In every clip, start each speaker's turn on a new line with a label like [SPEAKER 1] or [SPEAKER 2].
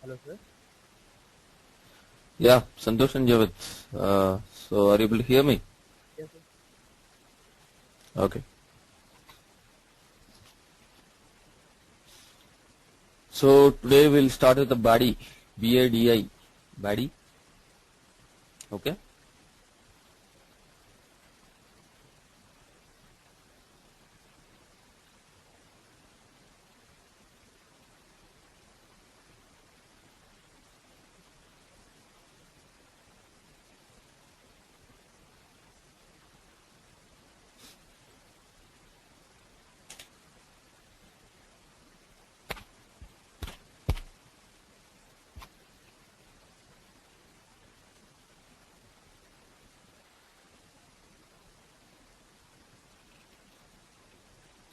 [SPEAKER 1] Hello, sir.
[SPEAKER 2] Yeah, Santosh and Javed. So are you able to hear me?
[SPEAKER 1] Yes, sir.
[SPEAKER 2] Okay. So today we'll start with the body, BADI, body. Okay.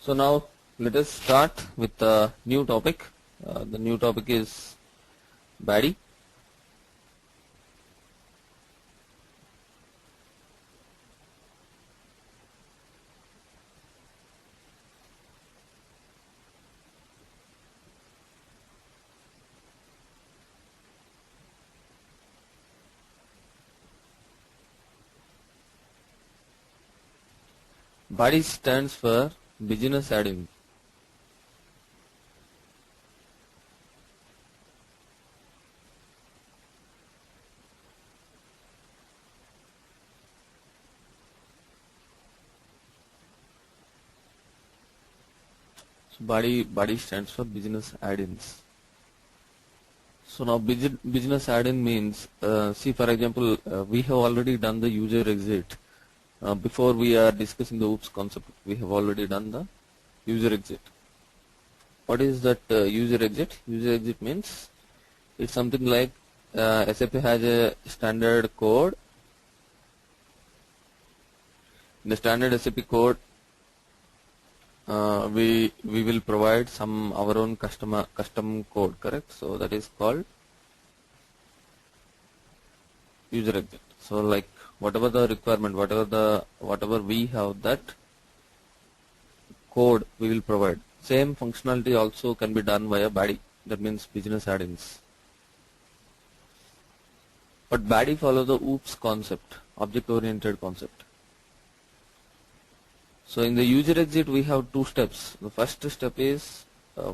[SPEAKER 2] So now let us start with the new topic. The new topic is body. Body stands for business add-in. So body stands for business add-ins. So now business add-in means, see for example, we have already done the user exit. Before we are discussing the OOPS concept, we have already done the user exit. What is that user exit? User exit means it's something like SAP has a standard code. In the standard SAP code, we will provide some our own custom code, correct? So that is called user exit. So like whatever the requirement, whatever we have, that code we will provide. Same functionality also can be done via body. That means business add-ins. But body follows the OOPS concept, object-oriented concept. So in the user exit we have two steps. The first step is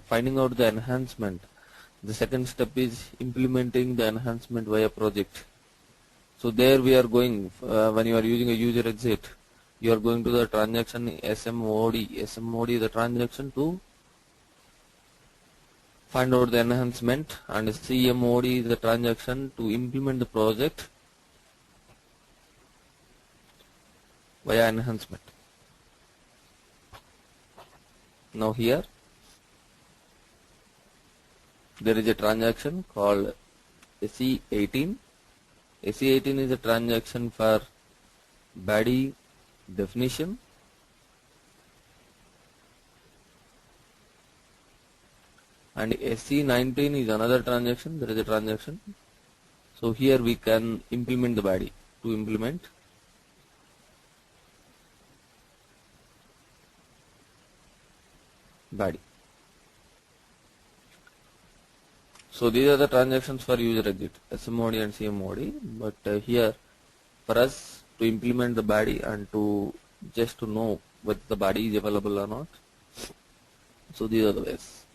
[SPEAKER 2] finding out the enhancement. The second step is implementing the enhancement via project. So there we are going, when you are using a user exit, you are going to the transaction SMOD. SMOD is the transaction to find out the enhancement, and CMOD is the transaction to implement the project via enhancement. Now here there is a transaction called SE18. SE18 is a transaction for body definition, and SE19 is another transaction. There is a transaction. So here we can implement the body. To implement body. So these are the transactions for user exit, SMOD and CMOD. But here for us to implement the body and to just to know whether the body is available or not. So these are the ways,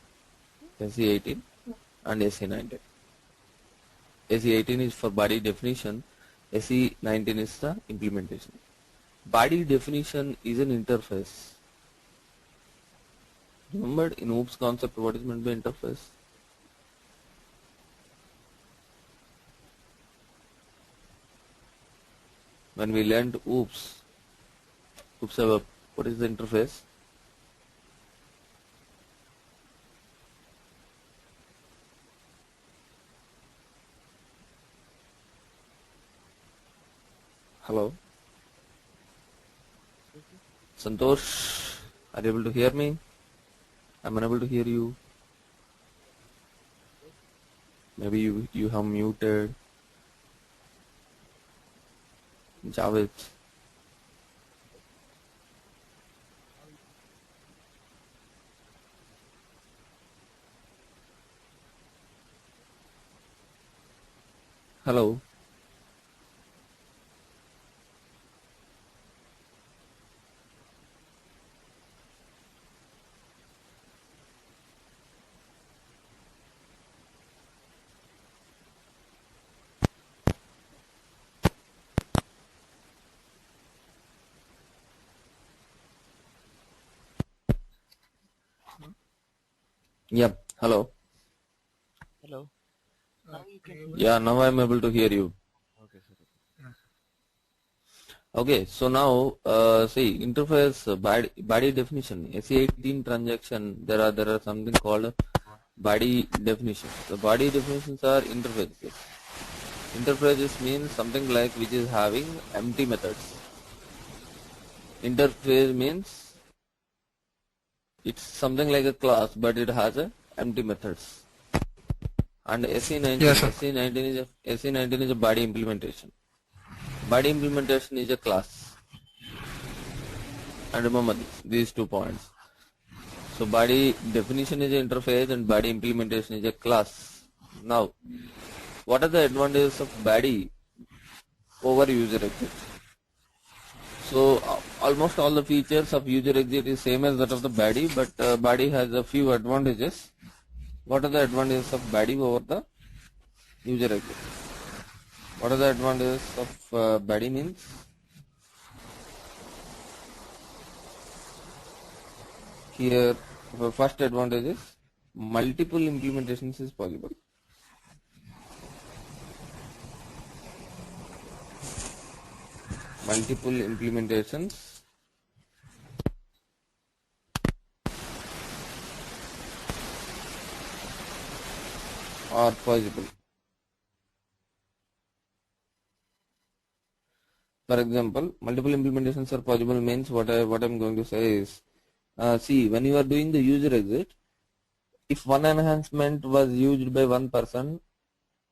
[SPEAKER 2] SE18 and SE19. SE18 is for body definition, SE19 is the implementation. Body definition is an interface. Remember in OOPS concept what is meant by interface? When we learned OOPS ABAP, what is the interface? Hello? Santosh, are you able to hear me? I'm unable to hear you. Maybe you have muted. Javed. Hello. Yep. Hello.
[SPEAKER 1] Hello. Now you can hear me?
[SPEAKER 2] Yeah, now I'm able to hear you.
[SPEAKER 1] Okay, sir.
[SPEAKER 2] Okay, so now see interface body definition. SE18 transaction. There are something called body definitions. The body definitions are interfaces. Interfaces means something like which is having empty methods. Interface means it's something like a class, but it has a empty methods. And
[SPEAKER 3] Yes,
[SPEAKER 2] SE19,
[SPEAKER 3] sir.
[SPEAKER 2] SE19 is a body implementation. Body implementation is a class. And remember these 2 points. So body definition is an interface and body implementation is a class. Now, what are the advantages of body over user exit? So almost all the features of user exit is same as that of the body, but body has a few advantages. What are the advantages of body over the user exit? What are the advantages of body means? Here, the first advantage is multiple implementations is possible. Multiple implementations are possible. For example, multiple implementations are possible means what I'm going to say is, see, when you are doing the user exit, if one enhancement was used by one person,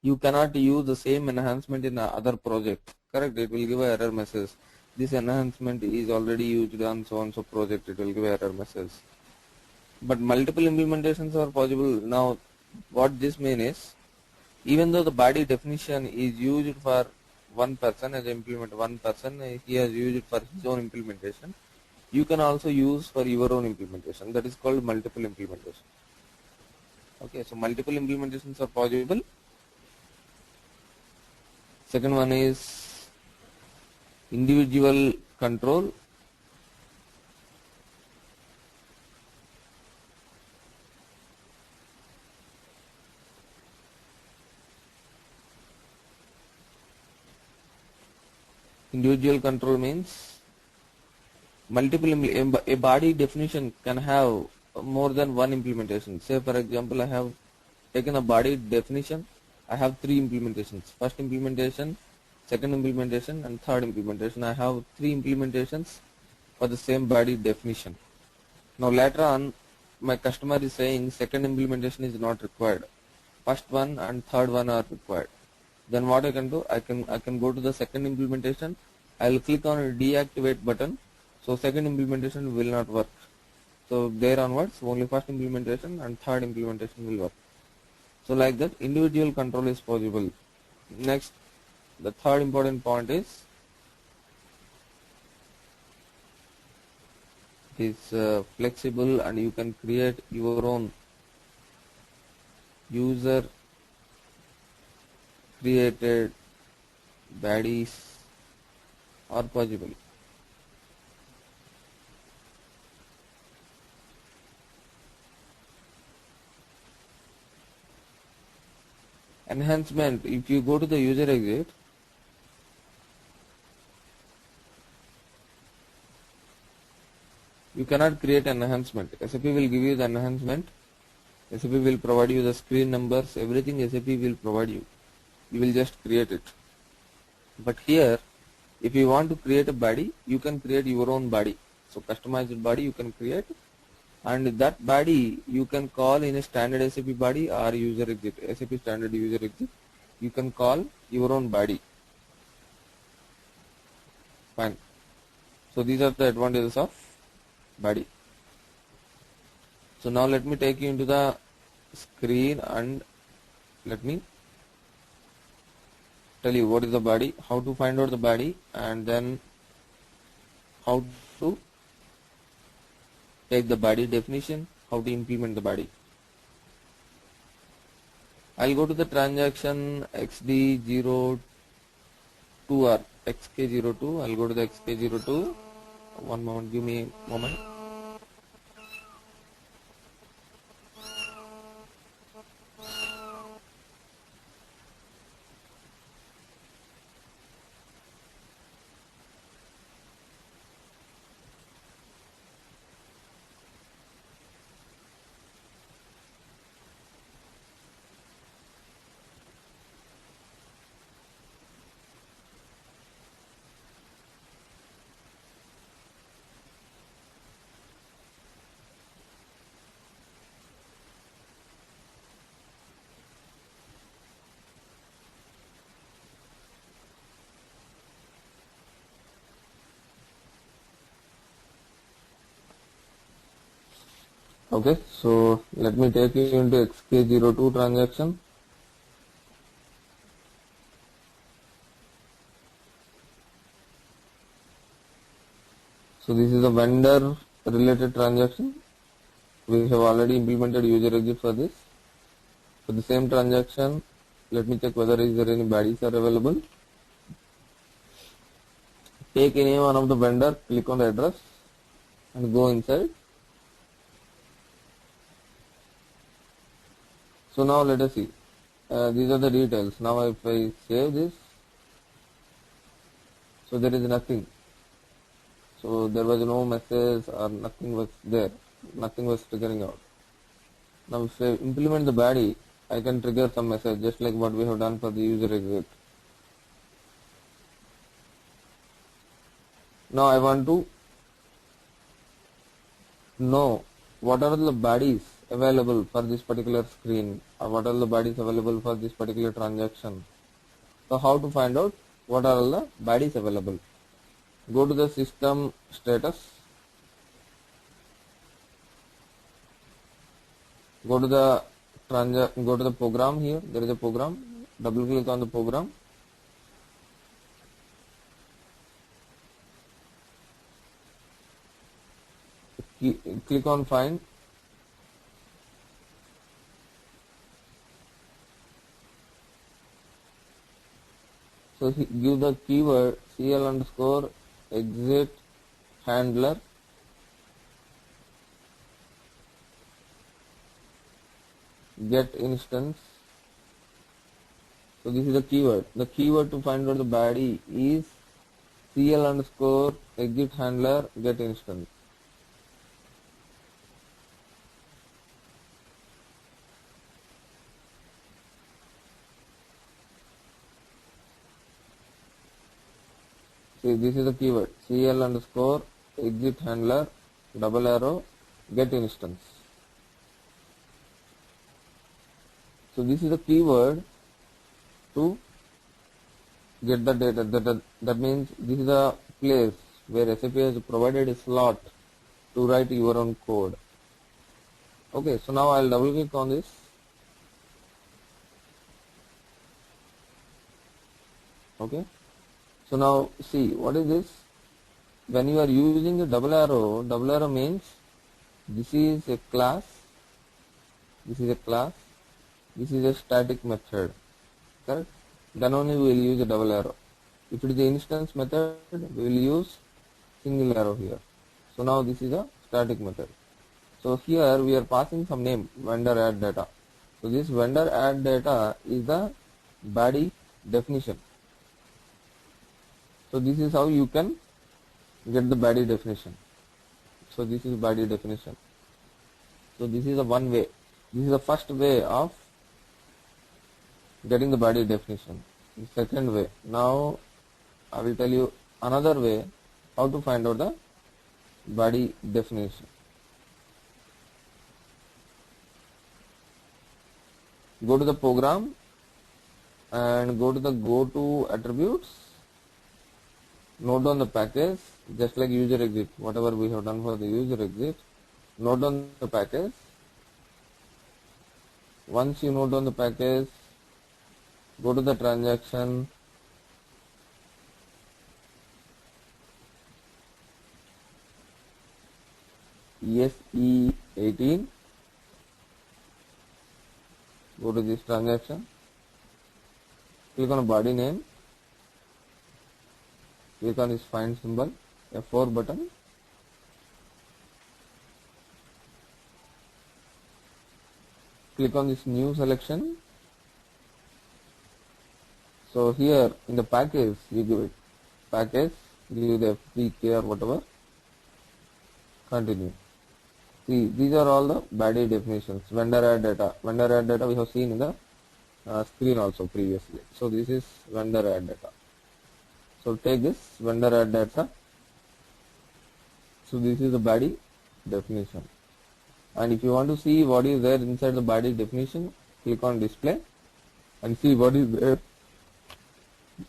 [SPEAKER 2] you cannot use the same enhancement in other project. Correct? It will give a error message. This enhancement is already used on so and so project. It will give a error message. But multiple implementations are possible. Now, what this means is, even though the body definition is used for one person as implement, one person he has used it for his own implementation, you can also use for your own implementation. That is called multiple implementation. Okay, so multiple implementations are possible. Second one is individual control. Individual control means a body definition can have more than one implementation. Say for example, I have taken a body definition. I have 3 implementations. First implementation, second implementation, and third implementation. I have 3 implementations for the same body definition. Now later on, my customer is saying second implementation is not required. First one and third one are required. Then what I can do? I can go to the second implementation. I will click on a deactivate button. So second implementation will not work. So there onwards, only first implementation and third implementation will work. So like that, individual control is possible. Next, the third important point is it is flexible and you can create your own user created baddies are possible. Enhancement, if you go to the user exit, you cannot create an enhancement. SAP will give you the enhancement. SAP will provide you the screen numbers, everything SAP will provide you. You will just create it. But here, if you want to create a body, you can create your own body. So customized body you can create, and that body you can call in a standard SAP body or user exit, SAP standard user exit. You can call your own body. Fine. So these are the advantages of body. So now let me take you into the screen and let me tell you what is the body, how to find out the body, and then how to take the body definition, how to implement the body. I'll go to the transaction XD02 or XK02. I'll go to the XK02. One moment, give me a moment. Okay, so let me take you into XK02 transaction. So this is a vendor related transaction. We have already implemented user exit for this. For the same transaction, let me check whether is there any bodies are available. Take any one of the vendor, click on the address and go inside. So now let us see. These are the details. Now if I save this, so there is nothing. So there was no message or nothing was there. Nothing was triggering out. Now if I implement the body, I can trigger some message just like what we have done for the user exit. Now I want to know what are the bodies available for this particular screen, or what are the bodies available for this particular transaction. So how to find out what are all the bodies available? Go to the system status, go to the program. Here there is a program, double click on the program. Click on find. So give the keyword CL underscore exit handler get instance. So this is the keyword. The keyword to find out the body is CL underscore exit handler get instance. See, this is the keyword CL underscore exit handler double arrow get instance. So this is the keyword to get the data. That means this is the place where SAP has provided a slot to write your own code. Okay, so now I'll double click on this. Okay. So now see what is this. When you are using the double arrow means this is a class, this is a static method, correct? Then only we will use a double arrow. If it is the instance method, we will use single arrow here. So now this is a static method. So here we are passing some name, vendor add data. So this vendor add data is the body definition. So this is how you can get the body definition. So this is body definition. So this is the one way. This is the first way of getting the body definition. The second way. Now I will tell you another way how to find out the body definition. Go to the program and go to the go to attributes. Note down the package, just like user exit, whatever we have done for the user exit. Note down the package. Once you note down the package, go to the transaction, SE18. Go to this transaction. Click on body name. Click on this find symbol, F4 button. Click on this new selection. So here in the package, you give it package, give the FPK or whatever. Continue. See, these are all the body definitions. Vendor add data. Vendor add data we have seen in the screen also previously. So this is vendor add data. So take this vendor add data. So this is the body definition. And if you want to see what is there inside the body definition, click on display and see what is there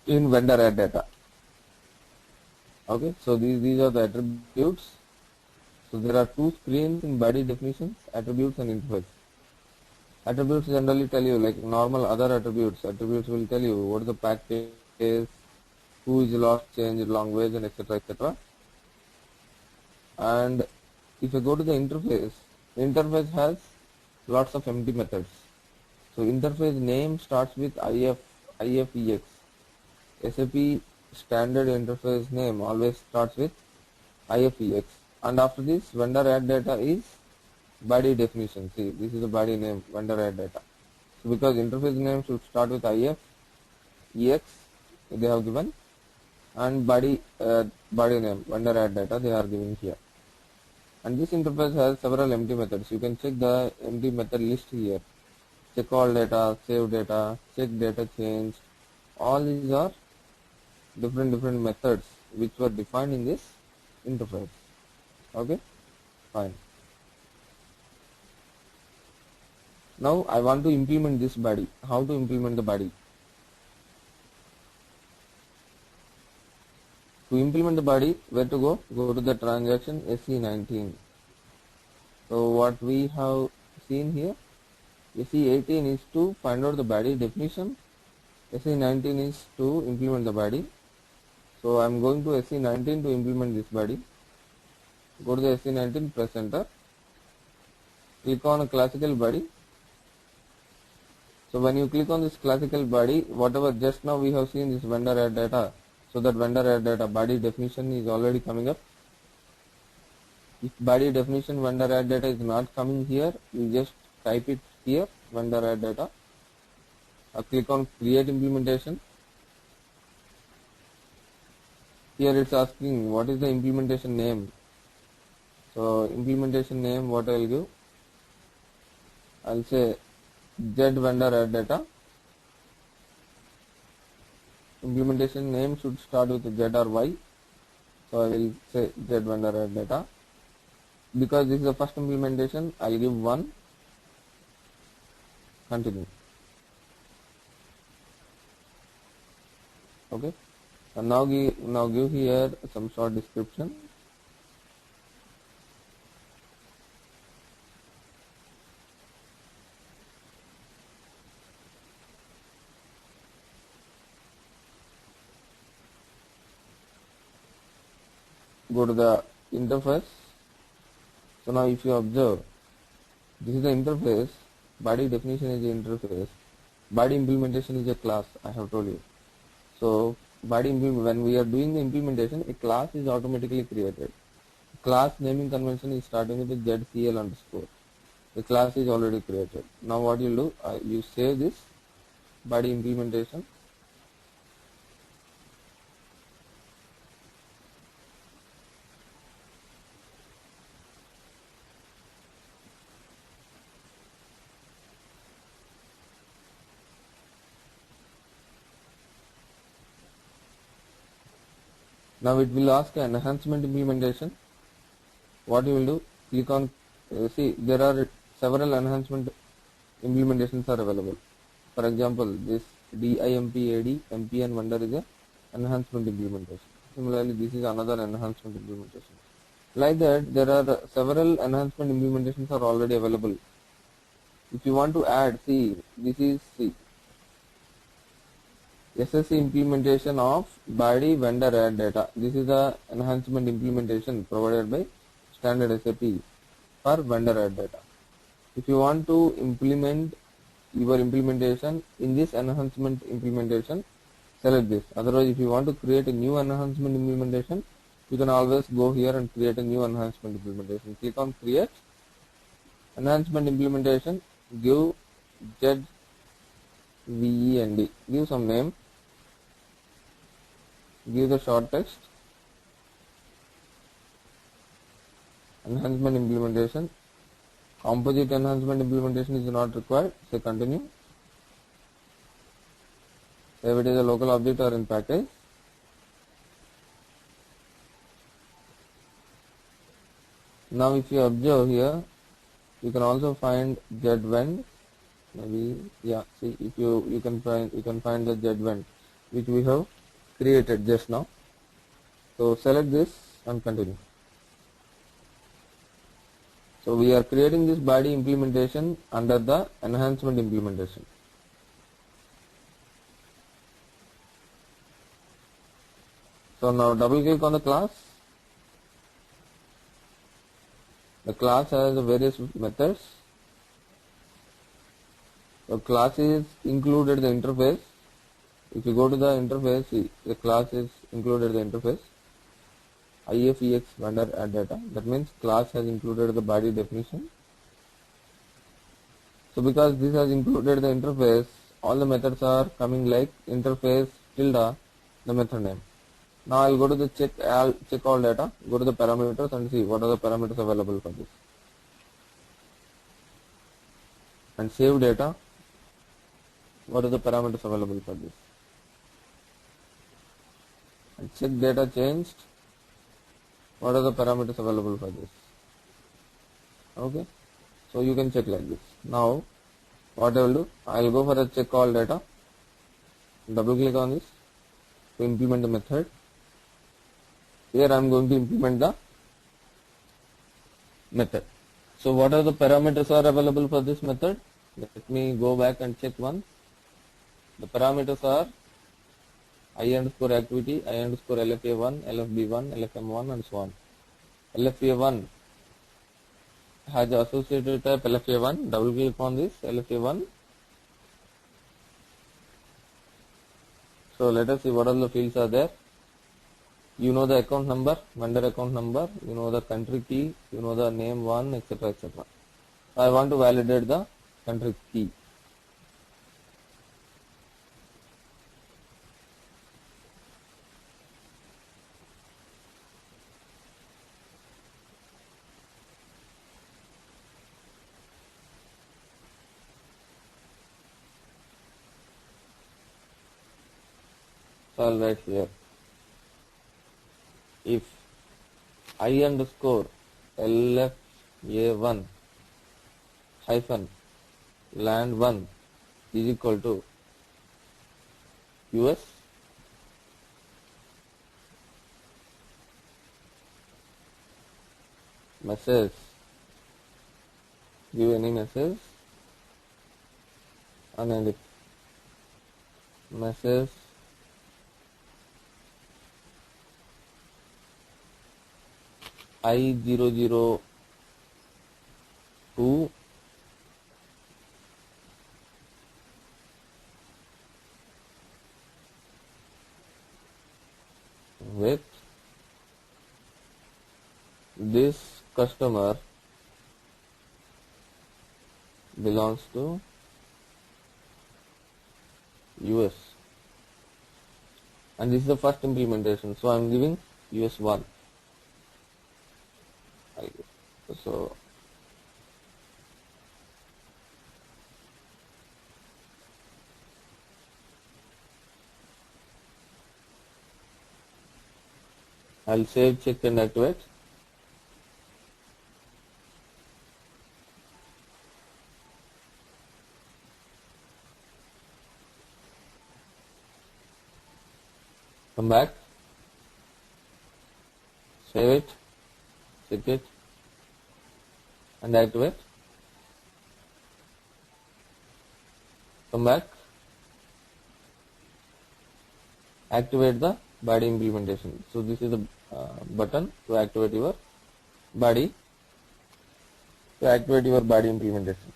[SPEAKER 2] in vendor add data. Okay, so these are the attributes. So there are two screens in body definitions, attributes and interface. Attributes generally tell you, like normal other attributes. Attributes will tell you what is the package, who is lost, changed, language, and etc. etc. And if you go to the interface has lots of empty methods. So interface name starts with IFEX. SAP standard interface name always starts with IFEX. And after this, vendor add data is body definition. See, this is the body name, vendor add data. So because interface name should start with IFEX, they have given, and body name, vendor add data, they are giving here. And this interface has several empty methods. You can check the empty method list here. Check all data, save data, check data changed. All these are different methods which were defined in this interface. Okay, fine. Now I want to implement this body. How to implement the body? To implement the body, where to go? Go to the transaction SE19. So what we have seen here, SE18 is to find out the body definition. SE19 is to implement the body. So I am going to SE19 to implement this body. Go to the SE19, press enter. Click on a classical body. So when you click on this classical body, whatever just now we have seen this vendor add data, so that vendor add data body definition is already coming up. If body definition vendor add data is not coming here, you just type it here, vendor add data. Click on create implementation. Here it's asking what is the implementation name. So implementation name, what I will give? I'll say Z vendor add data. Implementation name should start with Z or Y. So I will say Z vendor add data. Because this is the first implementation, I will give 1. Continue. Okay. And now give here some short description. Go to the interface. So now if you observe, this is the interface, body definition is the interface, body implementation is a class, I have told you. So when we are doing the implementation, a class is automatically created. Class naming convention is starting with the ZCL underscore. The class is already created. Now what you do, you save this body implementation. Now it will ask an enhancement implementation. What you will do, click on, see there are several enhancement implementations are available. For example, this DIMPAD MPN vendor is a enhancement implementation. Similarly, this is another enhancement implementation. Like that, there are several enhancement implementations are already available. If you want to add, see, this is SSC implementation of body vendor add data. This is the enhancement implementation provided by standard SAP. for vendor add data. If you want to implement your implementation in this enhancement implementation, select this. Otherwise, if you want to create a new enhancement implementation, you can always go here and create a new enhancement implementation. Click on create enhancement implementation, give ZVEND, give some name, give the short text, enhancement implementation, composite enhancement implementation is not required, say continue, save it as a local object or in package. Now if you observe here, you can also find ZVEND, maybe, yeah, see, if you can find the ZVEND which we have created just now. So select this and continue. So we are creating this body implementation under the enhancement implementation. So now double click on the class. The class has various methods. The class is included the interface. If you go to the interface, see, the class is included the interface. IFEX vendor add data. That means class has included the body definition. So because this has included the interface, all the methods are coming like interface tilde the method name. Now I'll go to the check all data, go to the parameters and see what are the parameters available for this. And save data, what are the parameters available for this. And check data changed, what are the parameters available for this. Okay, so you can check like this. Now what I will do, I will go for the check all data, double click on this to implement the method. Here I am going to implement the method. So what are the parameters are available for this method? Let me go back and check once. The parameters are I underscore activity, I underscore LFA1, LFB1, LFM1 and so on. LFA1 has the associated type LFA1, double click on this LFA1. So let us see what all the fields are there. You know the account number, vendor account number, you know the country key, you know the name one, etc. etc. I want to validate the country key. So I'll write here. If I underscore LFA1 hyphen land1 is equal to US, message, give any message, and then message I002 with this customer belongs to US, and this is the first implementation, so I am giving US1. So I'll save, check and activate. Come back, save it, check it and activate. Come back, activate the body implementation. So this is the button to activate your body to activate your body implementation.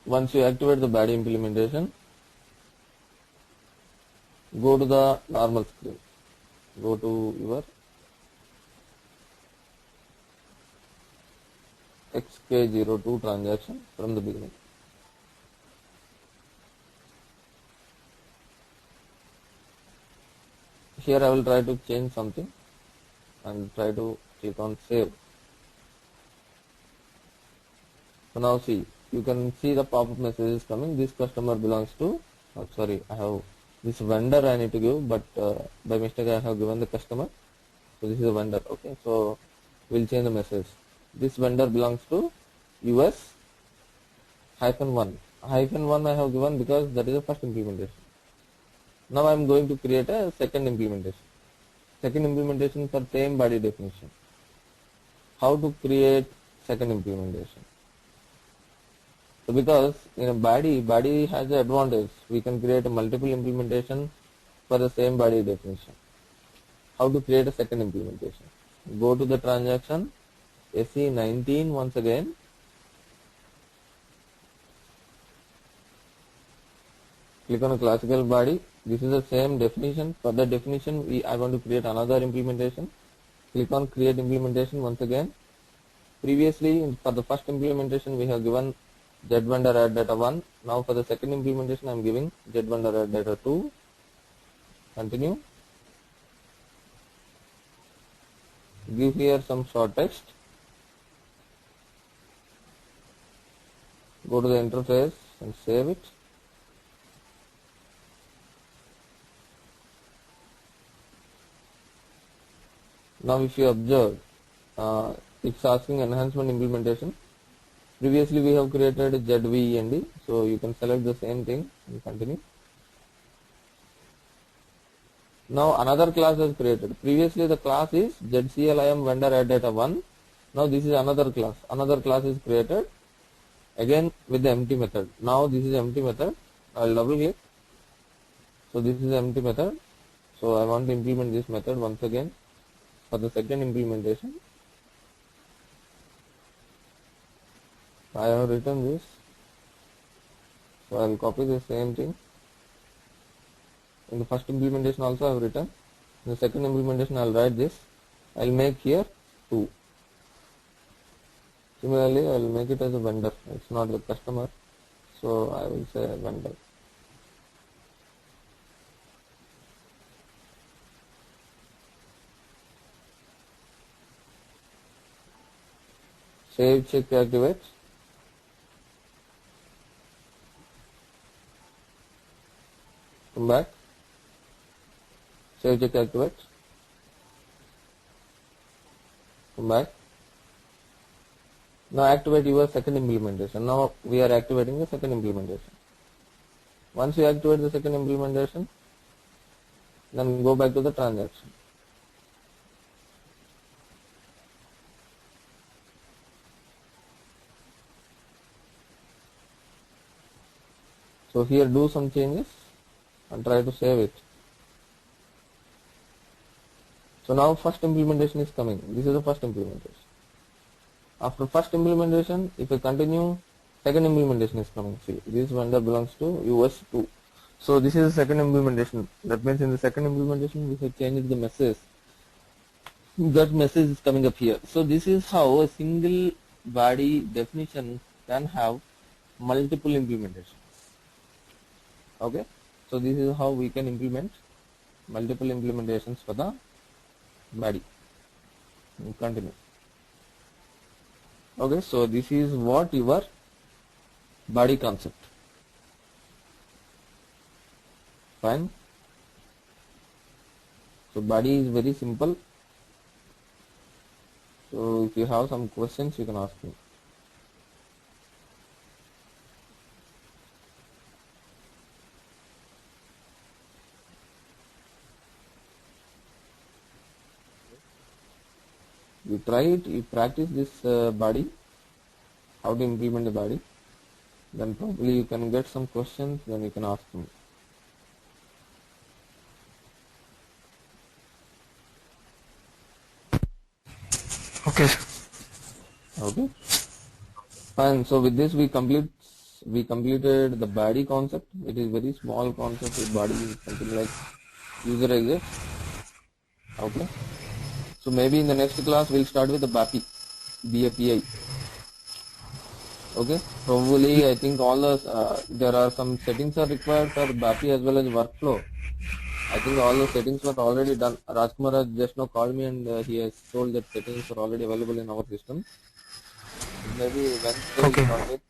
[SPEAKER 2] Once you activate the body implementation, go to the normal screen. Go to your XK02 transaction from the beginning. Here I will try to change something and try to click on save. So now see, you can see the pop-up message is coming. This customer belongs to, I have this vendor I need to give, but by mistake I have given the customer. So this is a vendor. Okay, so we'll change the message. This vendor belongs to US -1. -1 I have given because that is the first implementation. Now I am going to create a second implementation. Second implementation for same body definition. How to create second implementation? So because in a body has an advantage. We can create a multiple implementation for the same body definition. How to create a second implementation? Go to the transaction SE19 once again. Click on a classical body. This is the same definition. For the definition, I want to create another implementation. Click on create implementation once again. Previously, for the first implementation, we have given Z vendor add data 1. Now for the second implementation, I am giving Z vendor add data 2. Continue. Give here some short text. Go to the interface and save it. Now if you observe, it's asking enhancement implementation. Previously we have created ZVEND, so you can select the same thing and continue. Now another class is created. Previously the class is ZCLIM vendor add data 1. Now this is another class. Another class is created again with the empty method. Now this is empty method. I will double click. So this is empty method. So I want to implement this method once again for the second implementation. I have written this. So I will copy the same thing. In the first implementation also I have written. In the second implementation I will write this. I will make here 2. Similarly I will make it as a vendor. It's not the customer. So I will say vendor. Save, check, activate. Come back. Save, check, activate. Come back. Now activate your second implementation. Now we are activating the second implementation. Once you activate the second implementation, then go back to the transaction. So here do some changes and try to save it. So now first implementation is coming. This is the first implementation. After first implementation, if I continue, second implementation is coming. See, this vendor belongs to US2. So this is the second implementation. That means in the second implementation, we have changed the message. That message is coming up here. So this is how a single body definition can have multiple implementations. Okay. So this is how we can implement multiple implementations for the body. We'll continue. Okay, so this is what your body concept. Fine. So body is very simple. So if you have some questions, you can ask me. You try it, you practice this body, how to implement the body, then probably you can get some questions, then you can ask me.
[SPEAKER 3] Okay, sir.
[SPEAKER 2] Okay. Fine. So with this we completed the body concept. It is very small concept. The body is something like user exit. Okay. So maybe in the next class we'll start with the BAPI, BAPI. Okay. Probably I think all the there are some settings are required for BAPI as well as workflow. I think all the settings were already done. Rajkumar has just now called me and he has told that settings are already available in our system. Maybe Wednesday we'll
[SPEAKER 3] Okay.
[SPEAKER 2] start with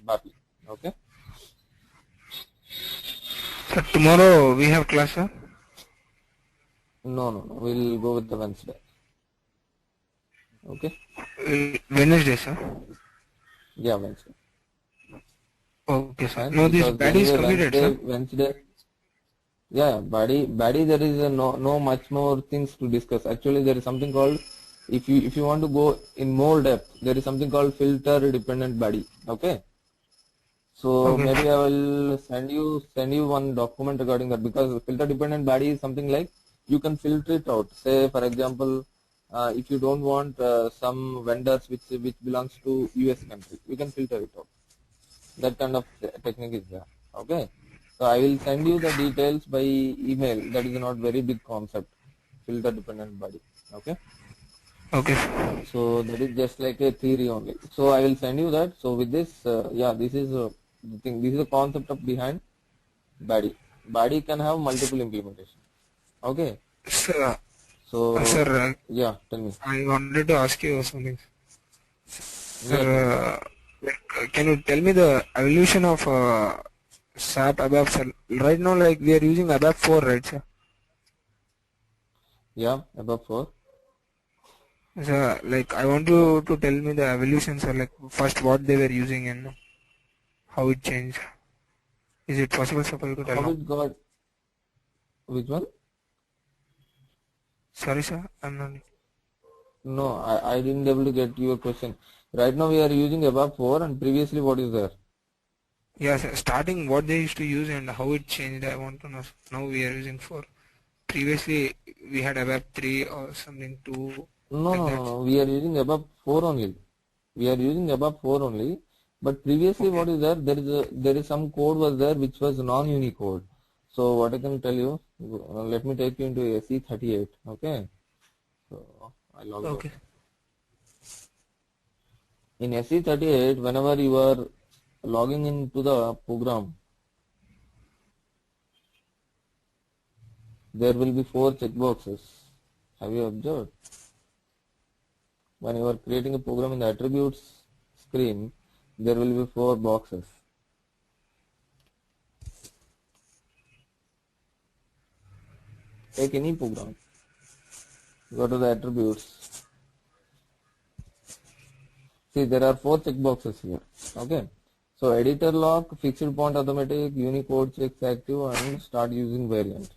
[SPEAKER 2] BAPI. Okay.
[SPEAKER 3] So tomorrow we have class, sir.
[SPEAKER 2] No, no, no. We'll go with the Wednesday. Okay.
[SPEAKER 3] Wednesday, sir.
[SPEAKER 2] Yeah, Wednesday.
[SPEAKER 3] Okay, sir.
[SPEAKER 2] Fine.
[SPEAKER 3] No, this
[SPEAKER 2] Because
[SPEAKER 3] body is
[SPEAKER 2] anyway,
[SPEAKER 3] completed, sir.
[SPEAKER 2] Wednesday. Yeah, body. There is no much more things to discuss. Actually, there is something called if you want to go in more depth, there is something called filter dependent body. Okay. So
[SPEAKER 3] Okay.
[SPEAKER 2] maybe I will send you one document regarding that, because filter dependent body is something like you can filter it out. Say for example, if you don't want some vendors which belongs to US country, you can filter it out. That kind of technique is there. Okay. So I will send you the details by email. That is not very big concept. Filter dependent body. Okay.
[SPEAKER 3] Okay.
[SPEAKER 2] So that is just like a theory only. So I will send you that. So with this, yeah, this is the thing. This is the concept of behind body. Body can have multiple implementation. Okay.
[SPEAKER 3] Sir,
[SPEAKER 2] So
[SPEAKER 3] sir,
[SPEAKER 2] yeah, tell me.
[SPEAKER 3] I wanted to ask you something.
[SPEAKER 2] Yeah, tell me.
[SPEAKER 3] Sir, can you tell me the evolution of SAP ABAP, sir? Right now, like we are using ABAP 4, right, sir?
[SPEAKER 2] Yeah, above 4.
[SPEAKER 3] Sir, like I want you to tell me the evolution, sir. Like first what they were using and how it changed. Is it possible, sir, for you to tell
[SPEAKER 2] How
[SPEAKER 3] now?
[SPEAKER 2] it got? Which one?
[SPEAKER 3] Sorry, sir, I'm not.
[SPEAKER 2] No, I didn't able to get your question. Right now we are using above 4, and previously what is there?
[SPEAKER 3] Yeah, sir. Starting what they used to use and how it changed, I want to know. Now we are using 4. Previously we had ABAP 3 or something 2
[SPEAKER 2] No,
[SPEAKER 3] like
[SPEAKER 2] no, no,
[SPEAKER 3] that.
[SPEAKER 2] no. We are using above 4 only. We are using above 4 only. But previously
[SPEAKER 3] Okay.
[SPEAKER 2] what is there? There is some code was there which was non-Unicode. So what I can tell you, let me take you into SE38. Okay. So I log out.
[SPEAKER 3] Okay.
[SPEAKER 2] In SE38, whenever you are logging into the program, there will be 4 checkboxes. Have you observed? When you are creating a program in the attributes screen, there will be 4 boxes. Take any program, go to the attributes. See, there are 4 checkboxes here. Okay. So editor lock, fixed point automatic, Unicode checks active, and start using variant.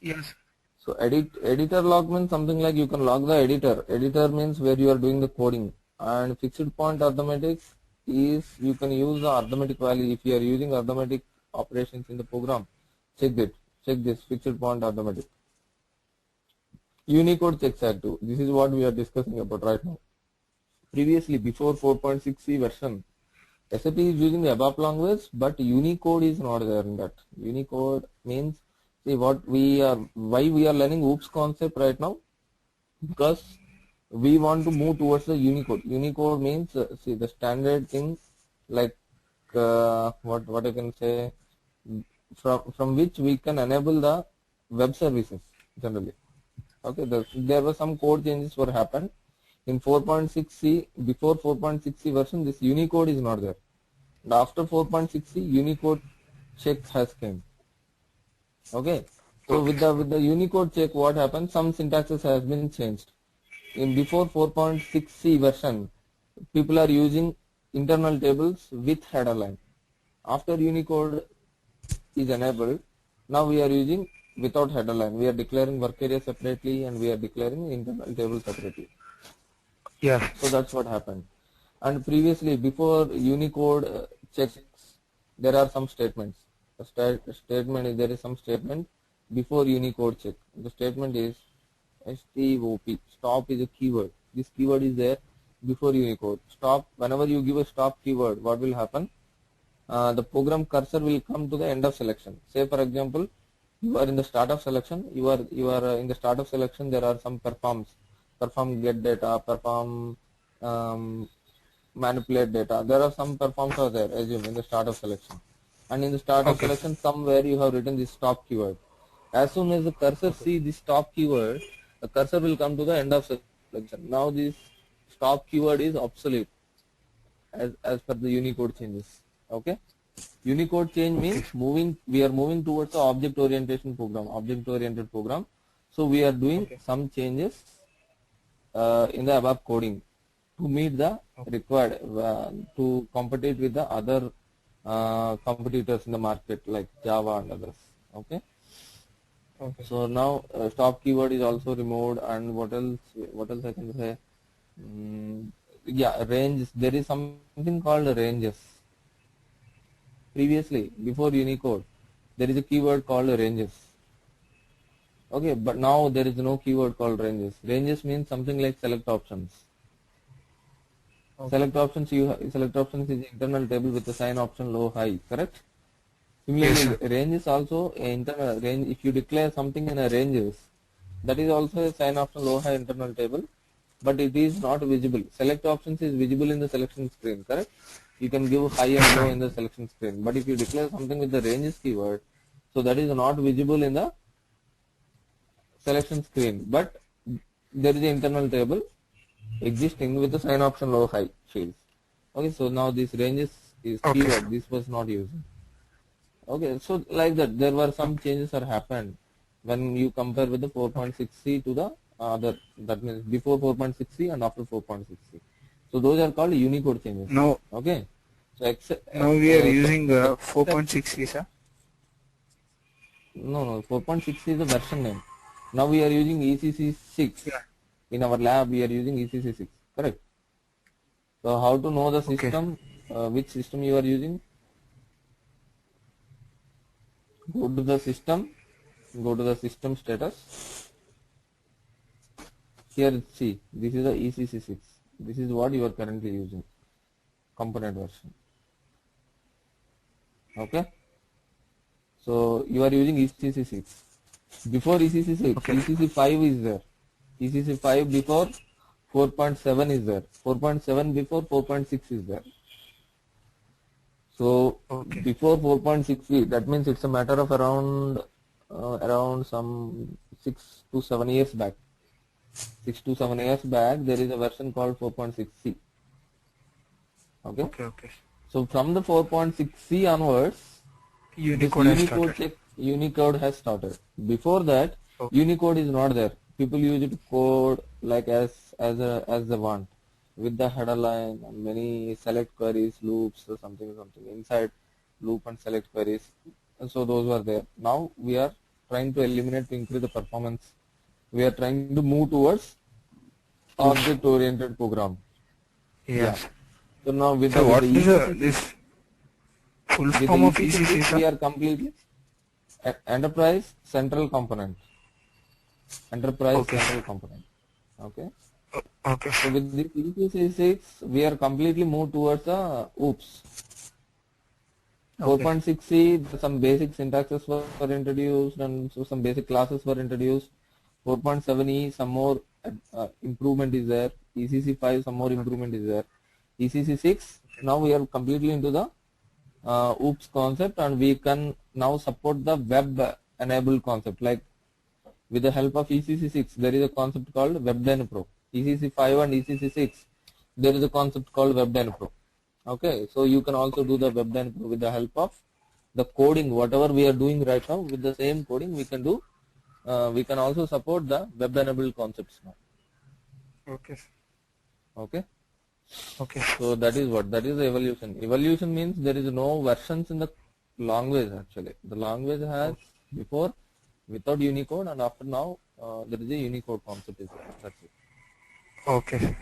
[SPEAKER 3] Yes.
[SPEAKER 2] So editor log means something like you can log the editor. Editor means where you are doing the coding, and fixed point arithmetic is you can use the arithmetic value if you are using arithmetic operations in the program. Check this fixed point arithmetic. Unicode checks active. This is what we are discussing about right now. Previously, before 4.6c version, SAP is using the ABAP language, but Unicode is not there in that. Unicode means, see what we are, why we are learning OOPS concept right now, because we want to move towards the Unicode. Unicode means, see the standard thing, like what I can say, from which we can enable the web services generally. Okay, there were some code changes were happened in 4.6c. Before 4.6c version, this Unicode is not there. And after 4.6c, Unicode checks has came. Okay, so
[SPEAKER 3] Okay.
[SPEAKER 2] with the Unicode check, what happened? Some syntaxes has been changed. In before 4.6c version, people are using internal tables with header line. After Unicode is enabled, now we are using without header line. We are declaring work area separately and we are declaring internal table separately.
[SPEAKER 3] Yeah.
[SPEAKER 2] So that's what happened. And previously, before Unicode checks, there are some statements. Statement is there is some statement before Unicode check. The statement is STOP. Stop is a keyword. This keyword is there before Unicode. Stop, whenever you give a stop keyword, what will happen? The program cursor will come to the end of selection. Say for example, you are in the start of selection. You are in the start of selection. There are some perform get data, perform manipulate data. There are some performs are there, assume, in the start of selection. And in the start of
[SPEAKER 3] Okay.
[SPEAKER 2] selection, somewhere you have written this stop keyword. As soon as the cursor see this stop keyword, the cursor will come to the end of selection. Now this stop keyword is obsolete as per the Unicode changes. Okay. Unicode change means we are moving towards the object oriented program. So we are doing some changes in the ABAP coding to meet the required to compete with the other competitors in the market like Java and others. Okay. So now stop keyword is also removed, and what else I can say? Yeah, ranges. There is something called ranges. Previously, before Unicode, there is a keyword called ranges. Okay, but now there is no keyword called ranges. Ranges means something like select options. Select options select options is internal table with the sign option low high, correct? Similarly, range is also internal range. If you declare something in a ranges, that is also a sign option low high internal table, but it is not visible. Select options is visible in the selection screen, correct? You can give high and low in the selection screen, but if you declare something with the ranges keyword, so that is not visible in the selection screen, but there is an internal table existing with the sign option low high fields. Okay, so now this ranges is keyword. This was not used. Okay, so like that, there were some changes that happened when you compare with the 4.6c to the other. That means before 4.6c and after 4.6c. So those are called Unicode changes.
[SPEAKER 3] No.
[SPEAKER 2] Okay. So
[SPEAKER 3] now we are using 4.6c, sir.
[SPEAKER 2] No, 4.6 is the version name. Now we are using ECC 6.
[SPEAKER 3] Yeah.
[SPEAKER 2] In our lab, we are using ECC 6. Correct. So how to know the system? Which system you are using? Go to the system. Go to the system status. Here, see, this is the ECC 6. This is what you are currently using. Component version. Okay. So you are using ECC 6. Before ECC 6, ECC 5 is there. ECC 5 before 4.7 is there. 4.7 before 4.6 is there. So before 4.6, that means it's a matter of around some 6 to 7 years back. 6 to 7 years back, there is a version called 4.6c. Okay. So from the 4.6c onwards, Unicode has started. Before that, Unicode is not there. People use it to code like as they want, with the header line and many select queries, loops or something inside loop and select queries. And so those were there. Now we are trying to eliminate to increase the performance. We are trying to move towards object-oriented program.
[SPEAKER 3] Yes.
[SPEAKER 2] So now with
[SPEAKER 3] what
[SPEAKER 2] is
[SPEAKER 3] this full form of ECC?
[SPEAKER 2] We are completely enterprise central component. Central component. Okay. So with this ECC 6, we are completely moved towards the OOPS. 4.6c, some basic syntaxes were introduced, and so some basic classes were introduced. 4.7e, some more improvement is there. ECC 5, some more improvement is there. ECC 6, now we are completely into the OOPS concept, and we can now support the web enabled concept. Like with the help of ECC 6, there is a concept called WebDyn Pro. ECC 5 and ECC 6, there is a concept called WebDyn Pro. Okay, so you can also do the WebDyn Pro with the help of the coding. Whatever we are doing right now, with the same coding we can do. We can also support the web enabled concepts now. Okay. So that is the evolution. Evolution means there is no versions in the language actually. The language has before without Unicode, and after now there is a Unicode concept is there. That's it.
[SPEAKER 3] Okay.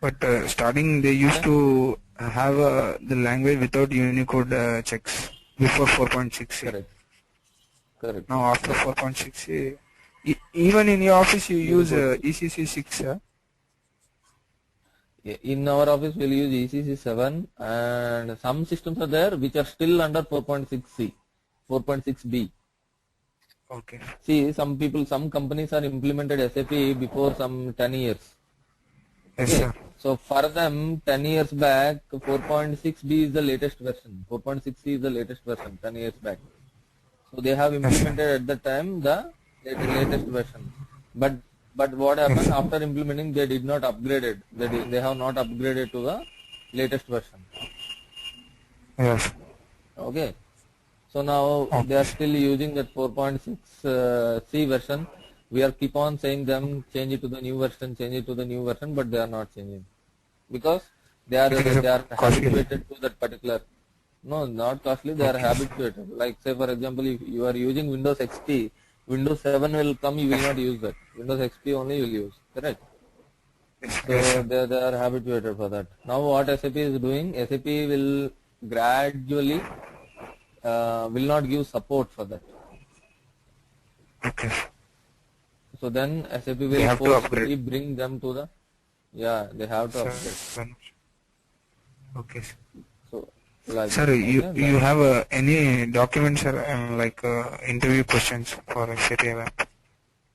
[SPEAKER 3] But starting they used to have the language without Unicode checks before 4.6.
[SPEAKER 2] Correct.
[SPEAKER 3] Now after 4.6, Even in your office you
[SPEAKER 2] You will
[SPEAKER 3] use
[SPEAKER 2] go to
[SPEAKER 3] ECC 6, sir?
[SPEAKER 2] in our office we'll use ECC 7 and some systems are there which are still under 4.6C, 4.6B.
[SPEAKER 3] Okay.
[SPEAKER 2] See, some companies are implemented SAP before some 10 years.
[SPEAKER 3] Yes,
[SPEAKER 2] Okay,
[SPEAKER 3] sir.
[SPEAKER 2] so for them 10 years back 4.6B is the latest version, 4.6C is the latest version 10 years back. So they have
[SPEAKER 3] Yes, sir.
[SPEAKER 2] implemented at the time the latest version. But what
[SPEAKER 3] Yes,
[SPEAKER 2] happened
[SPEAKER 3] sir.
[SPEAKER 2] after implementing they did not upgrade it. They have not upgraded to the latest version.
[SPEAKER 3] Yes.
[SPEAKER 2] Okay. So now they are
[SPEAKER 3] Okay.
[SPEAKER 2] still using that 4.6 C version. We are keep on saying them change it to the new version, change it to the new version, but they are not changing because
[SPEAKER 3] It is
[SPEAKER 2] they are
[SPEAKER 3] costly.
[SPEAKER 2] habituated to that particular. No, not costly. They are
[SPEAKER 3] Okay.
[SPEAKER 2] habituated. Like say for example, if you are using Windows XP, Windows 7 will come. You will
[SPEAKER 3] Yes.
[SPEAKER 2] not use that. Windows XP only you will use. Correct.
[SPEAKER 3] Yes. Yes,
[SPEAKER 2] So
[SPEAKER 3] sir.
[SPEAKER 2] they are habituated for that. Now what SAP is doing? SAP will gradually will not give support for that.
[SPEAKER 3] Okay.
[SPEAKER 2] So then SAP
[SPEAKER 3] They
[SPEAKER 2] will
[SPEAKER 3] have to upgrade.
[SPEAKER 2] forcefully bring them to the, yeah, they have to upgrade.
[SPEAKER 3] Sir. Okay. Sir.
[SPEAKER 2] So like
[SPEAKER 3] Sir,
[SPEAKER 2] that.
[SPEAKER 3] you
[SPEAKER 2] Okay,
[SPEAKER 3] you
[SPEAKER 2] then
[SPEAKER 3] have any documents or like interview questions for SAP ABAP?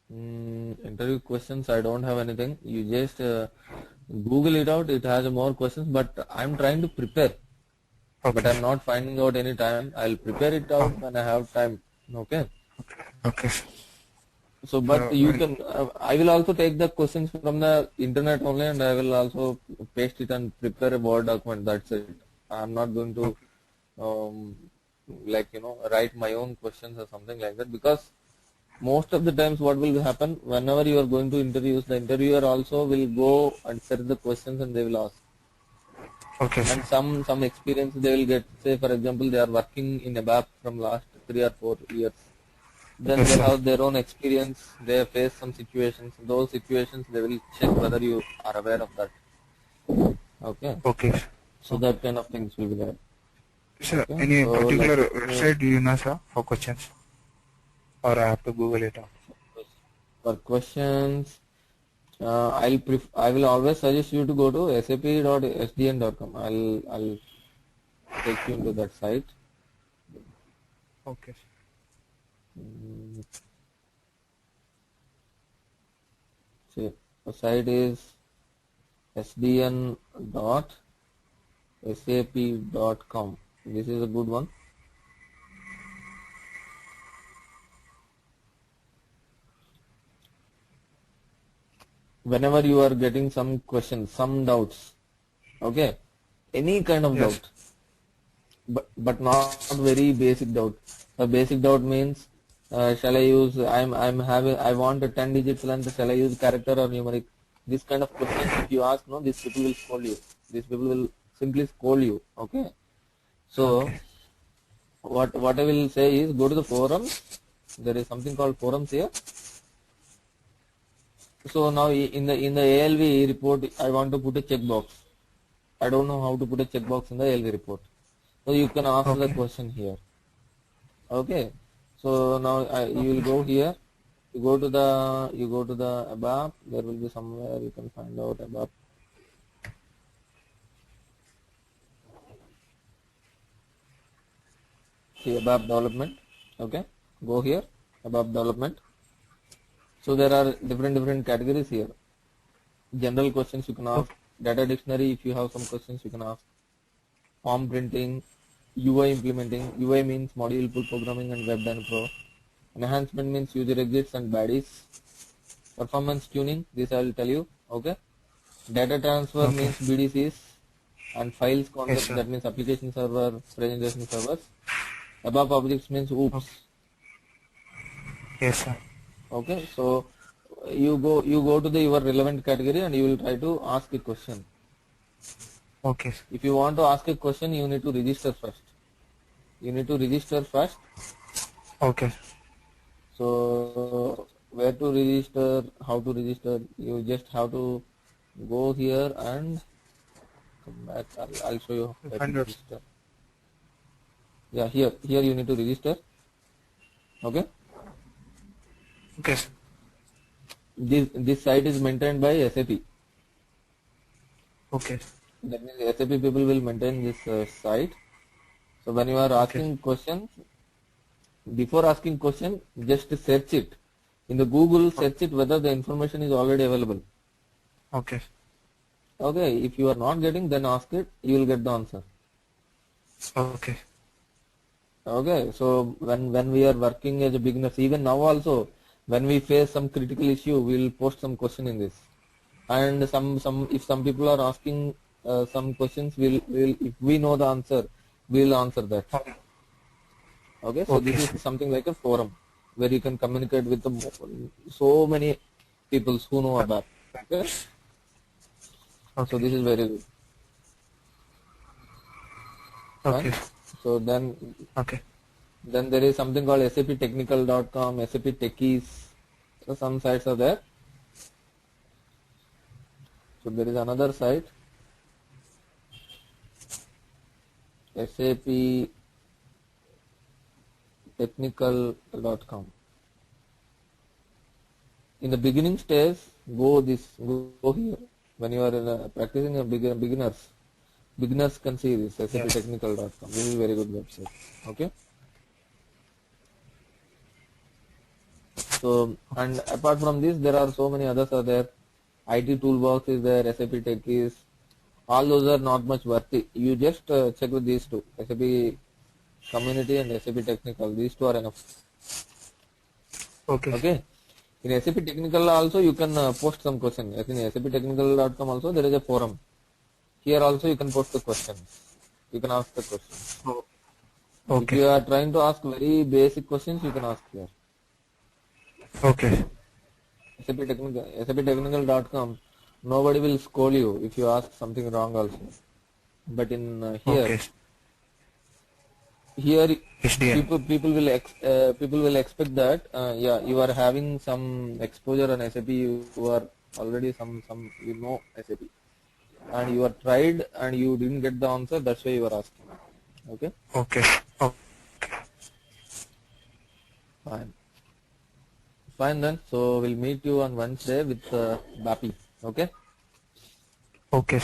[SPEAKER 2] interview questions. I don't have anything. You just Google it out. It has more questions, but I'm trying to prepare. But
[SPEAKER 3] Okay.
[SPEAKER 2] I'm not finding out any time. I'll prepare it
[SPEAKER 3] Oh,
[SPEAKER 2] out when I have time. Okay.
[SPEAKER 3] okay. Sir.
[SPEAKER 2] So, but you can. I will also take the questions from the internet only, and I will also paste it and prepare a Word document. That's it. I'm not going to,
[SPEAKER 3] Okay.
[SPEAKER 2] like write my own questions or something like that because most of the times what will happen whenever you are going to interviews, the interviewer also will go and set the questions and they will ask.
[SPEAKER 3] Okay,
[SPEAKER 2] And
[SPEAKER 3] sir.
[SPEAKER 2] some experience they will get. Say for example, they are working in ABAP from last 3 or 4 years. Then
[SPEAKER 3] Yes,
[SPEAKER 2] they
[SPEAKER 3] sir.
[SPEAKER 2] have their own experience. They have faced some situations. Those situations they will check whether you are aware of that. Okay.
[SPEAKER 3] Okay. Sir.
[SPEAKER 2] So
[SPEAKER 3] Okay.
[SPEAKER 2] that kind of things will be there.
[SPEAKER 3] Sir,
[SPEAKER 2] Okay.
[SPEAKER 3] any
[SPEAKER 2] So let
[SPEAKER 3] particular
[SPEAKER 2] me
[SPEAKER 3] website do you know, sir, for questions? Or I have to Google it out?
[SPEAKER 2] for questions. I will always suggest you to go to sap.sdn.com. I'll take you into that site.
[SPEAKER 3] Okay.
[SPEAKER 2] Mm, See, the site is sdn.sap.com. This is a good one. Whenever you are getting some questions, some doubts, okay, any kind of
[SPEAKER 3] Yes.
[SPEAKER 2] doubt, but not very basic doubt. A basic doubt means, shall I use? I'm having. I want a 10 digits length. Shall I use character or numeric? This kind of questions, if you ask, no, these people will scold you. These people will simply scold you. Okay. So
[SPEAKER 3] Okay.
[SPEAKER 2] what I will say is go to the forums. There is something called forums here. So now in the ALV report, I want to put a checkbox. I don't know how to put a checkbox in the ALV report. So you can ask the
[SPEAKER 3] Okay.
[SPEAKER 2] question here. Okay. So now you will
[SPEAKER 3] Okay.
[SPEAKER 2] go here. You go to the ABAP. There will be somewhere you can find out ABAP. See ABAP development. Okay. Go here. ABAP development. So there are different categories here. General questions you can ask.
[SPEAKER 3] Okay.
[SPEAKER 2] Data dictionary, if you have some questions you can ask. Form printing, UI implementing. UI means module pull programming and web and pro. Enhancement means user exits and baddies. Performance tuning, this I will tell you. Okay. Data transfer
[SPEAKER 3] Okay.
[SPEAKER 2] means BDCs and files
[SPEAKER 3] Yes,
[SPEAKER 2] concept,
[SPEAKER 3] sir.
[SPEAKER 2] that means application server, presentation servers. Above objects means
[SPEAKER 3] Okay.
[SPEAKER 2] OOPs.
[SPEAKER 3] Yes, sir.
[SPEAKER 2] Okay. So you go to the your relevant category and you will try to ask a question.
[SPEAKER 3] Okay.
[SPEAKER 2] If you want to ask a question, you need to register first. You need to register first.
[SPEAKER 3] Okay.
[SPEAKER 2] So where to register, how to register, you just have to go here and come back. I'll show you where to
[SPEAKER 3] Find out.
[SPEAKER 2] register. Yeah, here you need to register. Okay.
[SPEAKER 3] Okay. Sir.
[SPEAKER 2] this site is maintained by SAP.
[SPEAKER 3] Okay.
[SPEAKER 2] That means SAP people will maintain this site. So when you are
[SPEAKER 3] Okay.
[SPEAKER 2] asking questions, before asking question, just search it in the Google. Search it whether the information is already available.
[SPEAKER 3] Okay.
[SPEAKER 2] Okay, if you are not getting, then ask it. You will get the answer.
[SPEAKER 3] Okay.
[SPEAKER 2] Okay, so when we are working as a beginners, even now also, when we face some critical issue, we will post some question in this. And some if some people are asking some questions, we'll if we know the answer, we'll answer that.
[SPEAKER 3] Okay.
[SPEAKER 2] Okay, so
[SPEAKER 3] Okay.
[SPEAKER 2] this is something like a forum where you can communicate with so many people who know about. Okay, so
[SPEAKER 3] Okay.
[SPEAKER 2] this is very good. Fine.
[SPEAKER 3] Okay.
[SPEAKER 2] So then
[SPEAKER 3] Okay.
[SPEAKER 2] there is something called SAPtechnical.com, SAP Techies. So some sites are there. So there is another site, SAPtechnical.com. In the beginning stage, go here. When you are practicing a beginners can see this
[SPEAKER 3] Yes.
[SPEAKER 2] SAPtechnical.com. This is a very good website. Okay. So, and apart from this, there are so many others are there. IT Toolbox is there, SAP Techies. All those are not much worthy. You just check with these two, SAP Community and SAP Technical. These two are enough.
[SPEAKER 3] Okay.
[SPEAKER 2] Okay. In SAP Technical also you can post some question. As in SAPtechnical.com also there is a forum. Here also you can post the questions. You can ask the questions.
[SPEAKER 3] Oh,
[SPEAKER 2] If
[SPEAKER 3] okay.
[SPEAKER 2] you are trying to ask very basic questions, you can ask here.
[SPEAKER 3] Okay.
[SPEAKER 2] SAPtechnical.com, nobody will scold you if you ask something wrong also. But in
[SPEAKER 3] Okay.
[SPEAKER 2] here
[SPEAKER 3] HDL.
[SPEAKER 2] people will expect that yeah, you are having some exposure on SAP. You are already some you know SAP, and you are tried and you didn't get the answer. That's why you are asking. Okay,
[SPEAKER 3] Okay. Oh,
[SPEAKER 2] fine. Fine then. So we'll meet you on Wednesday with Bapi. Okay.
[SPEAKER 3] okay.